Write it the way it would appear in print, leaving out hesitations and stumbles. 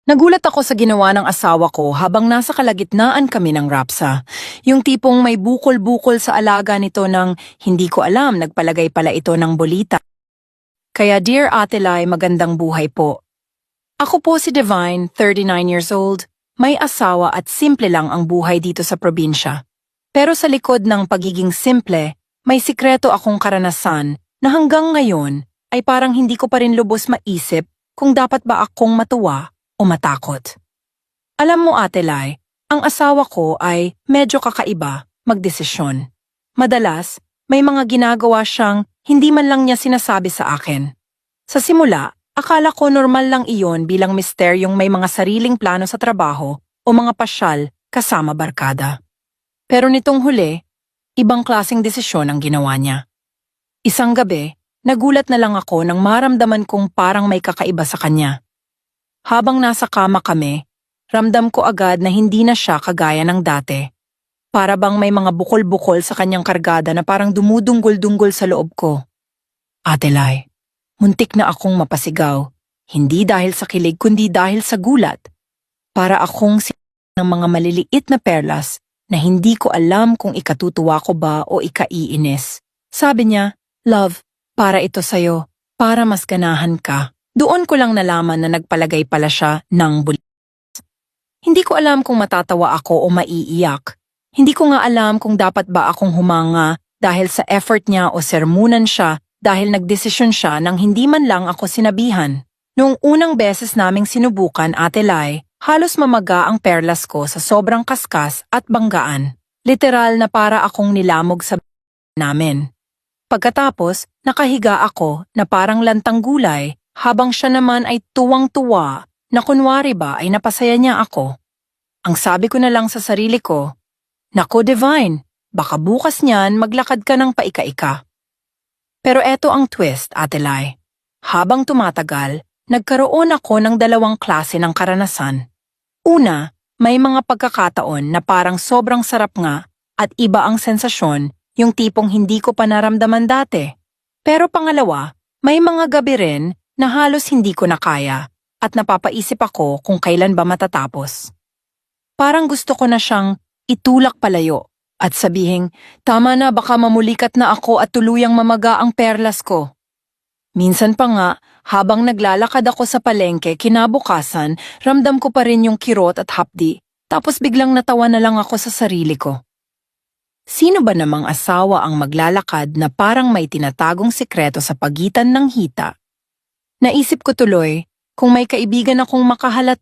Nagulat ako sa ginawa ng asawa ko habang nasa kalagitnaan kami ng rapsa. Yung tipong may bukol-bukol sa alaga nito ng hindi ko alam, nagpalagay pala ito ng bolita. Kaya dear Ate Lai, magandang buhay po. Ako po si Divine, 39 years old. May asawa at simple lang ang buhay dito sa probinsya. Pero sa likod ng pagiging simple, may sikreto akong karanasan na hanggang ngayon ay parang hindi ko pa rin lubos maisip kung dapat ba akong matuwa o matakot. Alam mo Ate Lai, ang asawa ko ay medyo kakaiba magdesisyon. Madalas, may mga ginagawa siyang hindi man lang niya sinasabi sa akin. Sa simula, akala ko normal lang iyon bilang mister yung may mga sariling plano sa trabaho o mga pasyal kasama barkada. Pero nitong huli, ibang klaseng desisyon ang ginawa niya. Isang gabi, nagulat na lang ako nang maramdaman kong parang may kakaiba sa kanya. Habang nasa kama kami, ramdam ko agad na hindi na siya kagaya ng dati. Para bang may mga bukol-bukol sa kanyang kargada na parang dumudunggol-dunggol sa loob ko. Ate Lai, muntik na akong mapasigaw. Hindi dahil sa kilig kundi dahil sa gulat. Para akong ng mga maliliit na perlas na hindi ko alam kung ikatutuwa ko ba o ikaiinis. Sabi niya, "Love, para ito sa'yo, para mas ganahan ka." Doon ko lang nalaman na nagpalagay pala siya ng bulis. Hindi ko alam kung matatawa ako o maiiyak. Hindi ko nga alam kung dapat ba akong humanga dahil sa effort niya o sermunan siya dahil nagdesisyon siya nang hindi man lang ako sinabihan. Noong unang beses naming sinubukan, Ate Lai, halos mamaga ang perlas ko sa sobrang kaskas at banggaan. Literal na para akong nilamog sa namin. Pagkatapos, nakahiga ako na parang lantang gulay habang siya naman ay tuwang-tuwa na kunwari ba ay napasaya niya ako. Ang sabi ko na lang sa sarili ko, "Naku Divine, baka bukas niyan maglakad ka ng paika-ika." Pero eto ang twist, Ate Lai. Habang tumatagal, nagkaroon ako ng dalawang klase ng karanasan. Una, may mga pagkakataon na parang sobrang sarap nga at iba ang sensasyon, yung tipong hindi ko pa naramdaman dati. Pero pangalawa, may mga gabi rin na halos hindi ko na kaya at napapaisip ako kung kailan ba matatapos. Parang gusto ko na siyang itulak palayo at sabihing, "Tama na, baka mamulikat na ako at tuluyang mamaga ang perlas ko." Minsan pa nga, habang naglalakad ako sa palengke kinabukasan, ramdam ko pa rin yung kirot at hapdi, tapos biglang natawa na lang ako sa sarili ko. Sino ba namang asawa ang maglalakad na parang may tinatagong sikreto sa pagitan ng hita? Naisip ko tuloy, kung may kaibigan akong makahalata